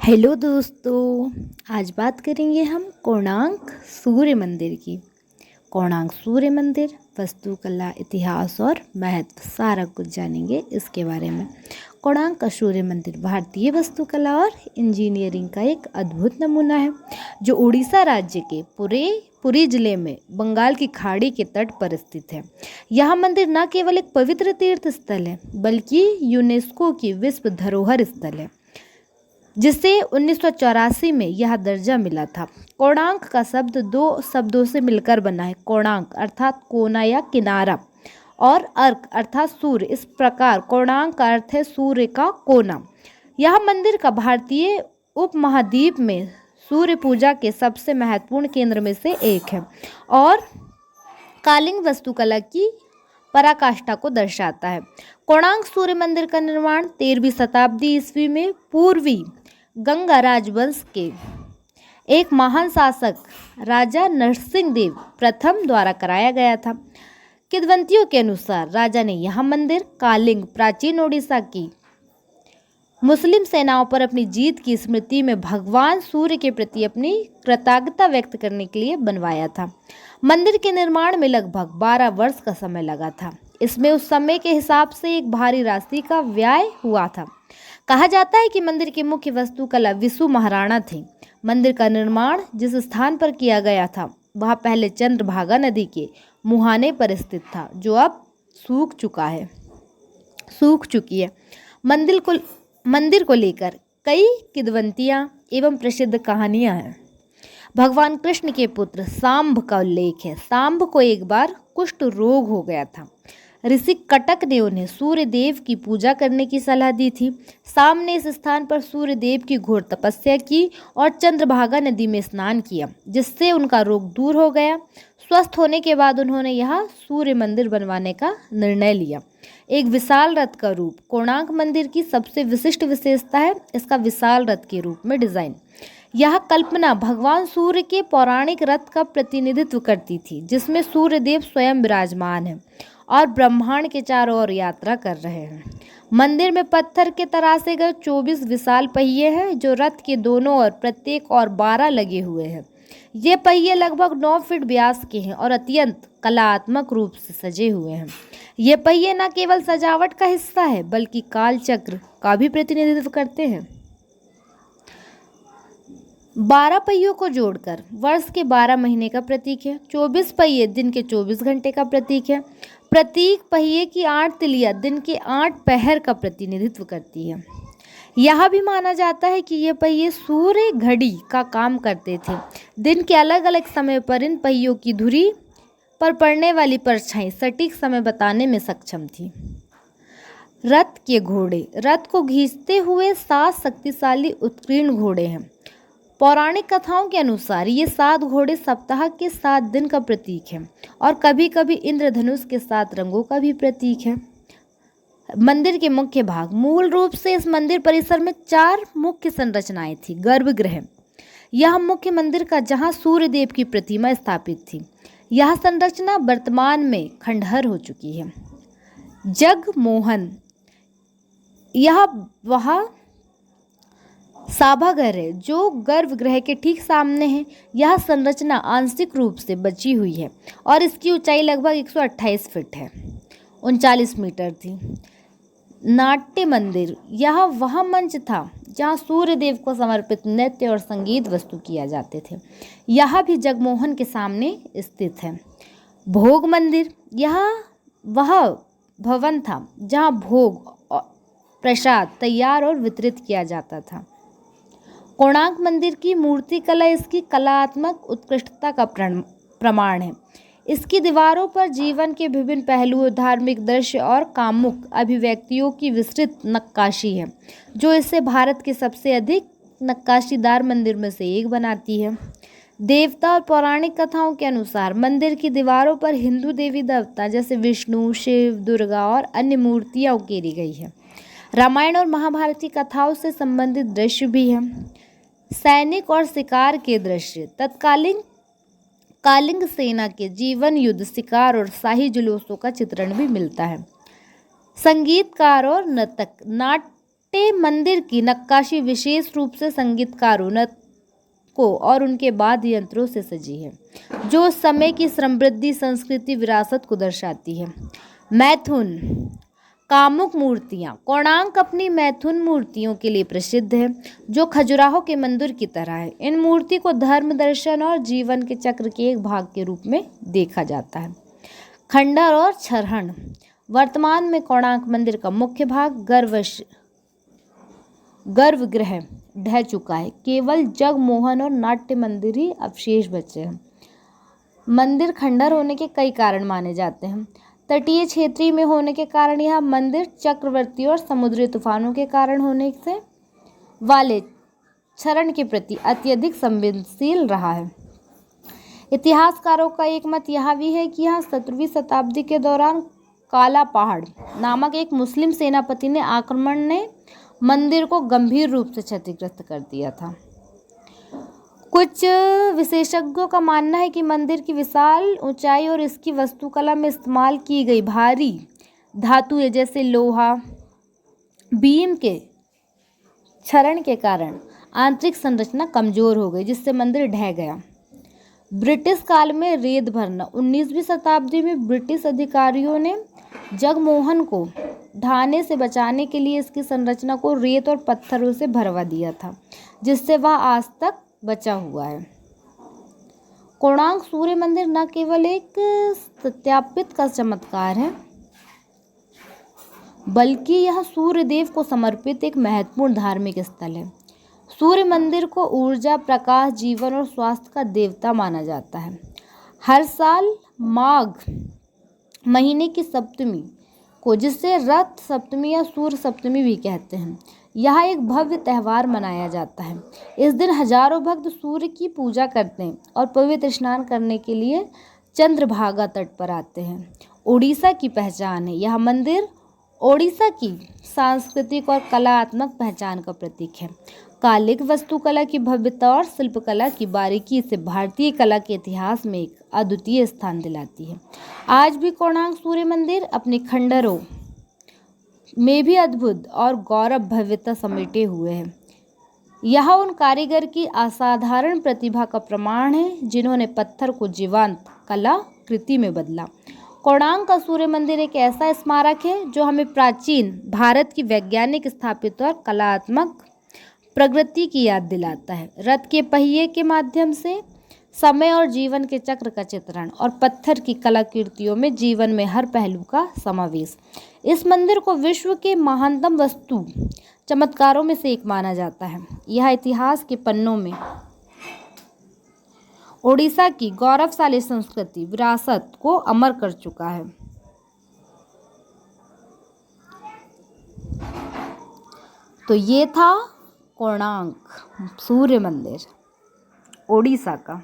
Hello दोस्तों। आज बात करेंगे हम कोणार्क सूर्य मंदिर की। कोणार्क सूर्य मंदिर, वास्तुकला, इतिहास और महत्व सारा कुछ जानेंगे इसके बारे में। कोणार्क का सूर्य मंदिर भारतीय वास्तुकला और इंजीनियरिंग का एक अद्भुत नमूना है जो उड़ीसा राज्य के पुरी जिले में बंगाल की खाड़ी के तट पर स्थित है। यह मंदिर न केवल एक पवित्र तीर्थ स्थल है बल्कि यूनेस्को की विश्व धरोहर स्थल है जिसे 1984 में यह दर्जा मिला था। कोणार्क का शब्द दो शब्दों से मिलकर बना है। कोणार्क अर्थात कोना या किनारा और अर्क अर्थात सूर्य। इस प्रकार कोणार्क का अर्थ है सूर्य का कोना। यह मंदिर का भारतीय उपमहाद्वीप में सूर्य पूजा के सबसे महत्वपूर्ण केंद्र में से एक है और कालिंग वास्तुकला की पराकाष्ठा को दर्शाता है। कोणार्क सूर्य मंदिर का निर्माण 13वीं शताब्दी ईस्वी में पूर्वी गंगा राजवंश के एक महान शासक राजा नरसिंह देव प्रथम द्वारा कराया गया था। किंवदंतियों के अनुसार राजा ने यह मंदिर कालिंग प्राचीन ओडिशा की मुस्लिम सेनाओं पर अपनी जीत की स्मृति में भगवान सूर्य के प्रति अपनी कृतज्ञता व्यक्त करने के लिए बनवाया था। मंदिर के निर्माण में लगभग 12 वर्ष का समय लगा था। इसमें उस समय के हिसाब से एक भारी राशि का व्यय हुआ था। कहा जाता है कि मंदिर के मुख्य वास्तुकला विशु महाराणा थे। मंदिर का निर्माण जिस स्थान पर किया गया था वह पहले चंद्रभागा नदी के मुहाने पर स्थित था जो अब सूख चुकी है। मंदिर को लेकर कई किंवदंतियां एवं प्रसिद्ध कहानियां हैं। भगवान कृष्ण के पुत्र सांब का उल्लेख है। सांब को एक बार कुष्ठ रोग हो गया था। ऋषि कटक ने उन्हें सूर्य देव की पूजा करने की सलाह दी थी। सांब ने इस स्थान पर सूर्य देव की घोर तपस्या की और चंद्रभागा नदी में स्नान किया जिससे उनका रोग दूर हो गया। स्वस्थ होने के बाद उन्होंने यहाँ सूर्य मंदिर बनवाने का निर्णय लिया। एक विशाल रथ का रूप कोणार्क मंदिर की सबसे विशिष्ट विशेषता है इसका विशाल रथ के रूप में डिजाइन। यह कल्पना भगवान सूर्य के पौराणिक रथ का प्रतिनिधित्व करती थी जिसमें सूर्य देव स्वयं विराजमान है और ब्रह्मांड के चारों ओर यात्रा कर रहे हैं। मंदिर में पत्थर के तरासे गए 24 विशाल पहिए हैं जो रथ के दोनों ओर प्रत्येक और 12 लगे हुए हैं। ये पहिए लगभग 9 फीट व्यास के हैं और अत्यंत कलात्मक रूप से सजे हुए हैं। ये पहिए न केवल सजावट का हिस्सा है बल्कि काल चक्र का भी प्रतिनिधित्व करते हैं। 12 पहियों को जोड़कर वर्ष के 12 महीने का प्रतीक है। 24 पहिए दिन के 24 घंटे का प्रतीक है। प्रत्येक पहिए की 8 तिलियां दिन के 8 पहर का प्रतिनिधित्व करती है। यह भी माना जाता है कि ये पहिए सूर्य घड़ी का काम करते थे। दिन के अलग अलग समय पर इन पहियों की धुरी पर पड़ने वाली परछाई सटीक समय बताने में सक्षम थी। रथ के घोड़े रथ को खींचते हुए 7 शक्तिशाली उत्कीर्ण घोड़े हैं। पौराणिक कथाओं के अनुसार ये 7 घोड़े सप्ताह के 7 दिन का प्रतीक है और कभी कभी इंद्रधनुष के 7 रंगों का भी प्रतीक है। मंदिर के मुख्य भाग मूल रूप से इस मंदिर परिसर में 4 मुख्य संरचनाएं थी। गर्भगृह यह मुख्य मंदिर का जहां सूर्य देव की प्रतिमा स्थापित थी। यह संरचना वर्तमान में खंडहर हो चुकी है। जगमोहन यह वह सभागार है जो गर्भगृह के ठीक सामने है। यह संरचना आंशिक रूप से बची हुई है और इसकी ऊंचाई लगभग 128 फीट है, 39 मीटर थी। नाट्य मंदिर यह वह मंच था जहां सूर्य देव को समर्पित नृत्य और संगीत वस्तु किया जाते थे। यह भी जगमोहन के सामने स्थित है। भोग मंदिर यह वह भवन था जहां भोग प्रसाद तैयार और वितरित किया जाता था। कोणार्क मंदिर की मूर्ति कला इसकी कलात्मक उत्कृष्टता का प्रमाण है। इसकी दीवारों पर जीवन के विभिन्न पहलुओं, धार्मिक दृश्य और कामुक अभिव्यक्तियों की विस्तृत नक्काशी है जो इसे भारत के सबसे अधिक नक्काशीदार मंदिर में से एक बनाती है। देवता और पौराणिक कथाओं के अनुसार मंदिर की दीवारों पर हिंदू देवी देवता जैसे विष्णु, शिव, दुर्गा और अन्य मूर्तियां उकेरी गई है। रामायण और महाभारत की कथाओं से संबंधित दृश्य भी हैं। सैनिक और शिकार के दृश्य तत्कालीन कालिंग सेना के जीवन, युद्ध, शिकार और शाही जुलूसों का चित्रण भी मिलता है। संगीतकार और नर्तक नाट्य मंदिर की नक्काशी विशेष रूप से संगीतकारों को और उनके वाद्य यंत्रों से सजी है, जो उस समय की समृद्धि संस्कृति विरासत को दर्शाती है। मैथुन कामुक मूर्तियाँ। कोणार्क अपनी मैथुन मूर्तियों के लिए प्रसिद्ध है, जो खजुराहो के मंदिर की तरह है। इन मूर्ति को धर्म, दर्शन और जीवन के चक्र के एक भाग के रूप में देखा जाता है। खंडहर और छरहण। वर्तमान में कोणार्क मंदिर का मुख्य भाग गर्भगृह ढह चुका है। केवल जगमोहन और नाट्य मंदिर ही अवशेष बचे हैं। मंदिर खंडहर होने के कई कारण माने जाते हैं। तटीय क्षेत्र में होने के कारण यह मंदिर चक्रवर्ती और समुद्री तूफानों के कारण होने से वाले क्षरण के प्रति अत्यधिक संवेदनशील रहा है। इतिहासकारों का एक मत यह भी है कि यहाँ 17वीं शताब्दी के दौरान काला पहाड़ नामक एक मुस्लिम सेनापति ने आक्रमण ने मंदिर को गंभीर रूप से क्षतिग्रस्त कर दिया था। कुछ विशेषज्ञों का मानना है कि मंदिर की विशाल ऊंचाई और इसकी वास्तुकला में इस्तेमाल की गई भारी धातुएं जैसे लोहा, बीम के क्षरण के कारण आंतरिक संरचना कमजोर हो गई, जिससे मंदिर ढह गया। ब्रिटिश काल में रेत भरना। 19वीं शताब्दी में ब्रिटिश अधिकारियों ने जगमोहन को ढहने से बचाने के लिए इसकी संरचना को रेत और पत्थरों से भरवा दिया था, जिससे वह आज तक बचा हुआ है। कोणार्क सूर्य मंदिर न केवल एक सत्यापित का चमत्कार है, बल्कि यह सूर्य देव को समर्पित एक महत्वपूर्ण धार्मिक स्थल है। सूर्य मंदिर को ऊर्जा, प्रकाश, जीवन और स्वास्थ्य का देवता माना जाता है। हर साल माघ महीने की सप्तमी को, जिसे रथ सप्तमी या सूर्य सप्तमी भी कहते हैं, यह एक भव्य त्यौहार मनाया जाता है। इस दिन हजारों भक्त सूर्य की पूजा करते हैं और पवित्र स्नान करने के लिए चंद्रभागा तट पर आते हैं। ओडिशा की पहचान है। यह मंदिर ओडिशा की सांस्कृतिक और कलात्मक पहचान का प्रतीक है। कालिक वास्तुकला की भव्यता और शिल्पकला की बारीकी से भारतीय कला के इतिहास में एक अद्वितीय स्थान दिलाती है। आज भी कोणार्क सूर्य मंदिर अपने खंडहरों में भी अद्भुत और गौरव भव्यता समेटे हुए है। यह उन कारीगर की असाधारण प्रतिभा का प्रमाण है, जिन्होंने पत्थर को जीवंत कला कृति में बदला। कोणार्क का सूर्य मंदिर एक ऐसा स्मारक है जो हमें प्राचीन भारत की वैज्ञानिक स्थापित और कलात्मक प्रगति की याद दिलाता है। रथ के पहिए के माध्यम से समय और जीवन के चक्र का चित्रण और पत्थर की कलाकृतियों में जीवन में हर पहलू का समावेश। इस मंदिर को विश्व के महानतम वास्तु चमत्कारों में से एक माना जाता है। यह इतिहास के पन्नों में ओडिशा की गौरवशाली संस्कृति विरासत को अमर कर चुका है। तो ये था कोणार्क सूर्य मंदिर ओडिशा का।